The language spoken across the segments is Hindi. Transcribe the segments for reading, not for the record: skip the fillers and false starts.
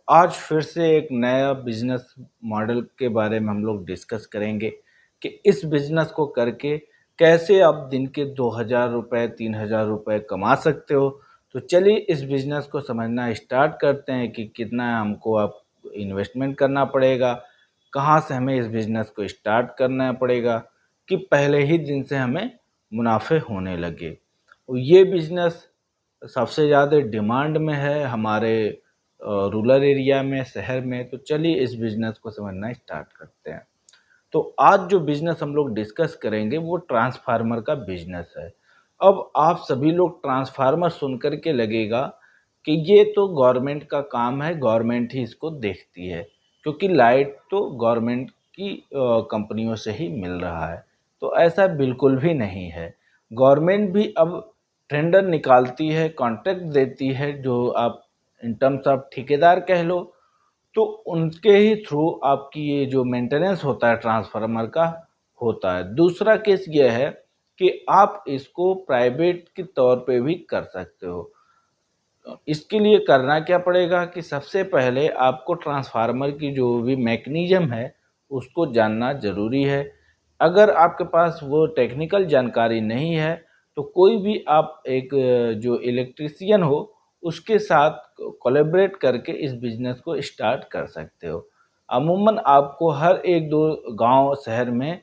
आज फिर से एक नया बिजनेस मॉडल के बारे में हम लोग डिस्कस करेंगे कि इस बिजनेस को करके कैसे आप दिन के 2000 रुपये 3000 रुपये कमा सकते हो। तो चलिए इस बिजनेस को समझना स्टार्ट करते हैं कि कितना हमको आप इन्वेस्टमेंट करना पड़ेगा, कहाँ से हमें इस बिजनेस को स्टार्ट करना पड़ेगा कि पहले ही दिन से हमें मुनाफे होने लगे। और ये बिजनेस सबसे ज़्यादा डिमांड में है हमारे रूरल एरिया में, शहर में। तो चलिए इस बिज़नेस को समझना स्टार्ट करते हैं। तो आज जो बिज़नेस हम लोग डिस्कस करेंगे वो ट्रांसफार्मर का बिज़नेस है। अब आप सभी लोग ट्रांसफार्मर सुन कर के लगेगा कि ये तो गवर्नमेंट का काम है, गवर्नमेंट ही इसको देखती है, क्योंकि लाइट तो गवर्नमेंट की कंपनियों से ही मिल रहा है। तो ऐसा बिल्कुल भी नहीं है। गवर्नमेंट भी अब टेंडर निकालती है, कॉन्ट्रैक्ट देती है, जो आप इन टर्म्स ऑफ ठेकेदार कह लो, तो उनके ही थ्रू आपकी ये जो मेंटेनेंस होता है ट्रांसफार्मर का होता है। दूसरा केस ये है कि आप इसको प्राइवेट के तौर पे भी कर सकते हो। इसके लिए करना क्या पड़ेगा कि सबसे पहले आपको ट्रांसफार्मर की जो भी मैकेनिज्म है उसको जानना ज़रूरी है। अगर आपके पास वो टेक्निकल जानकारी नहीं है तो कोई भी आप एक जो इलेक्ट्रीशियन हो उसके साथ कोलैबोरेट करके इस बिज़नेस को स्टार्ट कर सकते हो। अमूमन आपको हर एक दो गांव शहर में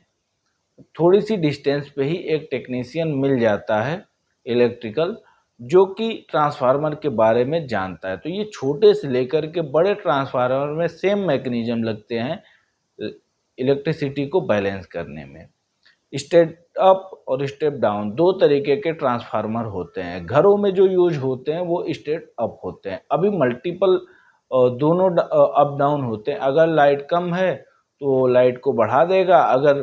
थोड़ी सी डिस्टेंस पे ही एक टेक्नीशियन मिल जाता है इलेक्ट्रिकल, जो कि ट्रांसफार्मर के बारे में जानता है। तो ये छोटे से लेकर के बड़े ट्रांसफार्मर में सेम मैकेनिज्म लगते हैं इलेक्ट्रिसिटी को बैलेंस करने में। स्टेप अप और स्टेप डाउन दो तरीके के ट्रांसफार्मर होते हैं। घरों में जो यूज होते हैं वो स्टेप अप होते हैं। अभी मल्टीपल दोनों अप डाउन होते हैं। अगर लाइट कम है तो लाइट को बढ़ा देगा, अगर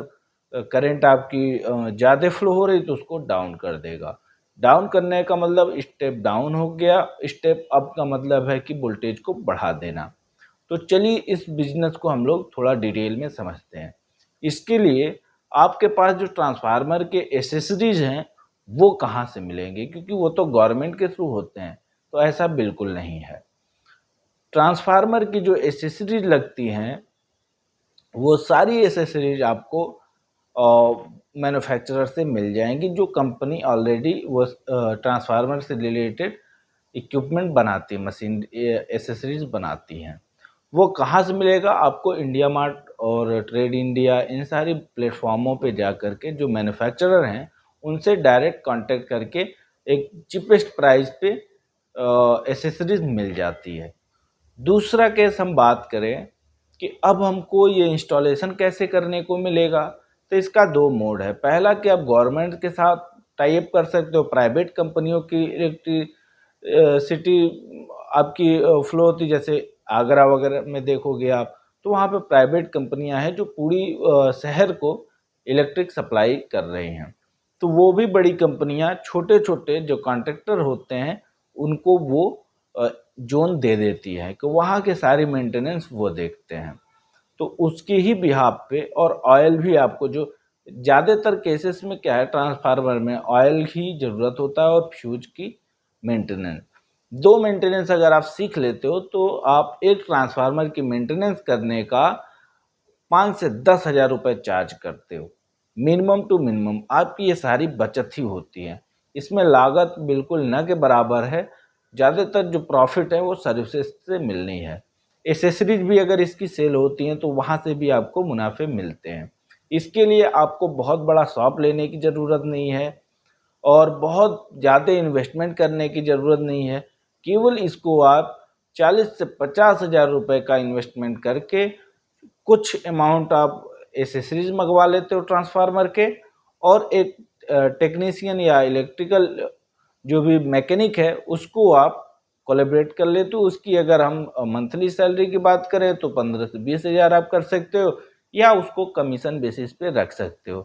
करंट आपकी ज़्यादा फ्लो हो रही तो उसको डाउन कर देगा। डाउन करने का मतलब स्टेप डाउन हो गया, स्टेप अप का मतलब है कि वोल्टेज को बढ़ा देना। तो चलिए इस बिजनेस को हम लोग थोड़ा डिटेल में समझते हैं। इसके लिए आपके पास जो ट्रांसफार्मर के एसेसरीज हैं वो कहाँ से मिलेंगे, क्योंकि वो तो गवर्नमेंट के थ्रू होते हैं। तो ऐसा बिल्कुल नहीं है। ट्रांसफार्मर की जो एसेसरीज लगती हैं वो सारी एसेसरीज आपको मैन्युफैक्चरर से मिल जाएंगी, जो कंपनी ऑलरेडी वो ट्रांसफार्मर से रिलेटेड इक्विपमेंट बनाती है, मशीन एसेसरीज बनाती हैं। वो कहाँ से मिलेगा आपको? इंडिया मार्ट और ट्रेड इंडिया, इन सारी प्लेटफॉर्मों पे जा कर के जो मैन्युफैक्चरर हैं उनसे डायरेक्ट कांटेक्ट करके एक चीपेस्ट प्राइस पे एसेसरीज मिल जाती है। दूसरा केस हम बात करें कि अब हमको ये इंस्टॉलेशन कैसे करने को मिलेगा, तो इसका दो मोड है। पहला कि आप गवर्नमेंट के साथ टाई अप कर सकते हो, प्राइवेट कंपनियों की इलेक्ट्रिसिटी आपकी फ्लो होती, जैसे आगरा वगैरह में देखोगे आप तो वहाँ पे प्राइवेट कंपनियां हैं जो पूरी शहर को इलेक्ट्रिक सप्लाई कर रही हैं। तो वो भी बड़ी कंपनियां छोटे छोटे जो कॉन्ट्रैक्टर होते हैं उनको वो जोन दे देती है कि वहाँ के सारी मेंटेनेंस वो देखते हैं। तो उसकी ही बिहाफ पे, और ऑयल भी आपको जो ज़्यादातर केसेस में क्या है, ट्रांसफार्मर में ऑयल ही ज़रूरत होता है और फ्यूज की मेंटेनेंस। दो मेंटेनेंस अगर आप सीख लेते हो तो आप एक ट्रांसफार्मर की मेंटेनेंस करने का 5 से 10 हज़ार रुपये चार्ज करते हो। मिनिमम टू मिनिमम आपकी ये सारी बचत ही होती है। इसमें लागत बिल्कुल न के बराबर है। ज़्यादातर जो प्रॉफिट है वो सर्विसेज से मिलनी है। एसेसरीज भी अगर इसकी सेल होती हैं तो वहाँ से भी आपको मुनाफे मिलते हैं। इसके लिए आपको बहुत बड़ा शॉप लेने की ज़रूरत नहीं है और बहुत ज़्यादा इन्वेस्टमेंट करने की ज़रूरत नहीं है। केवल इसको आप 40 से 50 हज़ार रुपये का इन्वेस्टमेंट करके कुछ अमाउंट आप एसेसरीज मंगवा लेते हो ट्रांसफार्मर के, और एक टेक्नीशियन या इलेक्ट्रिकल जो भी मैकेनिक है उसको आप कोलैबोरेट कर लेते हो। उसकी अगर हम मंथली सैलरी की बात करें तो 15 से 20 हज़ार आप कर सकते हो, या उसको कमीशन बेसिस पे रख सकते हो।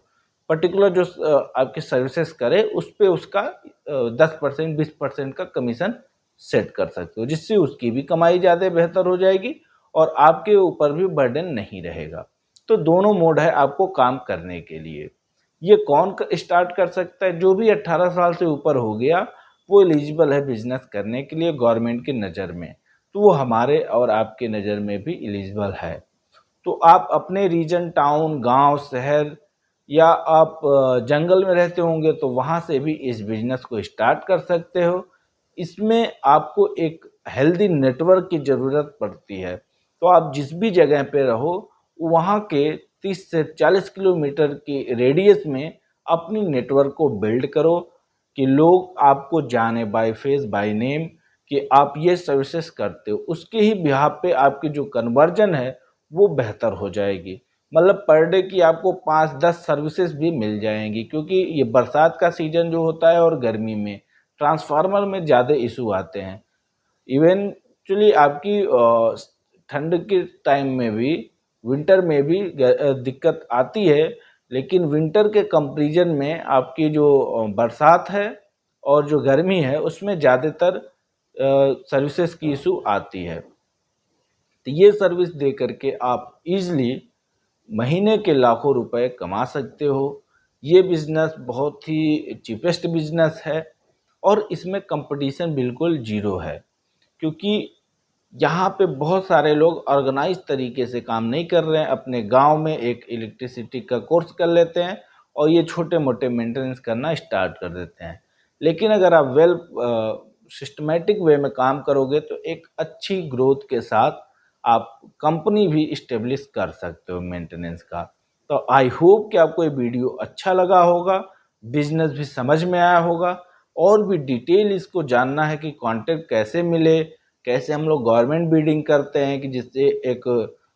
पर्टिकुलर जो आपकी सर्विसेज करे उस पे उसका 10% 20% का कमीशन सेट कर सकते हो, जिससे उसकी भी कमाई ज़्यादा बेहतर हो जाएगी और आपके ऊपर भी बर्डन नहीं रहेगा। तो दोनों मोड है आपको काम करने के लिए। ये कौन स्टार्ट कर सकता है? जो भी 18 साल से ऊपर हो गया वो एलिजिबल है बिजनेस करने के लिए गवर्नमेंट की नज़र में। तो तो वो हमारे और आपके नज़र में भी एलिजिबल है। तो आप अपने रीजन, टाउन, गांव, शहर या आप जंगल में रहते होंगे तो वहाँ से भी इस बिज़नेस को स्टार्ट कर सकते हो। इसमें आपको एक हेल्दी नेटवर्क की ज़रूरत पड़ती है। तो आप जिस भी जगह पे रहो, वहाँ के 30 से 40 किलोमीटर की रेडियस में अपनी नेटवर्क को बिल्ड करो कि लोग आपको जाने बाय फेस, बाय नेम कि आप ये सर्विसेज करते हो। उसके ही बिहाफ पे आपकी जो कन्वर्जन है वो बेहतर हो जाएगी। मतलब पर डे की आपको 5-10 सर्विसेज भी मिल जाएंगी, क्योंकि ये बरसात का सीजन जो होता है और गर्मी में ट्रांसफार्मर में ज़्यादा इशू आते हैं। इवेंचुअली आपकी ठंड के टाइम में भी, विंटर में भी दिक्कत आती है, लेकिन विंटर के कंपैरिजन में आपकी जो बरसात है और जो गर्मी है उसमें ज़्यादातर सर्विसेज की इशू आती है। तो ये सर्विस दे करके आप इजली महीने के लाखों रुपए कमा सकते हो। ये बिज़नेस बहुत ही चीपेस्ट बिज़नेस है और इसमें कंपटीशन बिल्कुल ज़ीरो है, क्योंकि यहाँ पे बहुत सारे लोग ऑर्गेनाइज तरीके से काम नहीं कर रहे हैं। अपने गांव में एक इलेक्ट्रिसिटी का कोर्स कर लेते हैं और ये छोटे मोटे मेंटेनेंस करना स्टार्ट कर देते हैं। लेकिन अगर आप वेल सिस्टमेटिक वे में काम करोगे तो एक अच्छी ग्रोथ के साथ आप कंपनी भी इस्टेब्लिश कर सकते हो मेंटेनेंस का। तो आई होप कि आपको ये वीडियो अच्छा लगा होगा, बिजनेस भी समझ में आया होगा। और भी डिटेल इसको जानना है कि कॉन्टैक्ट कैसे मिले, कैसे हम लोग गवर्नमेंट बिडिंग करते हैं कि जिससे एक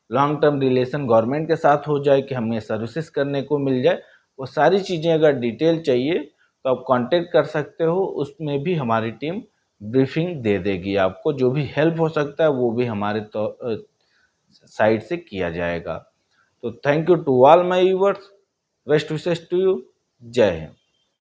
लॉन्ग टर्म रिलेशन गवर्नमेंट के साथ हो जाए कि हमें सर्विसेज करने को मिल जाए, वो सारी चीज़ें अगर डिटेल चाहिए तो आप कांटेक्ट कर सकते हो। उसमें भी हमारी टीम ब्रीफिंग दे देगी आपको। जो भी हेल्प हो सकता है वो भी हमारे तो साइड से किया जाएगा। तो thank you to all my viewers, best wishes to you. जय हिंद।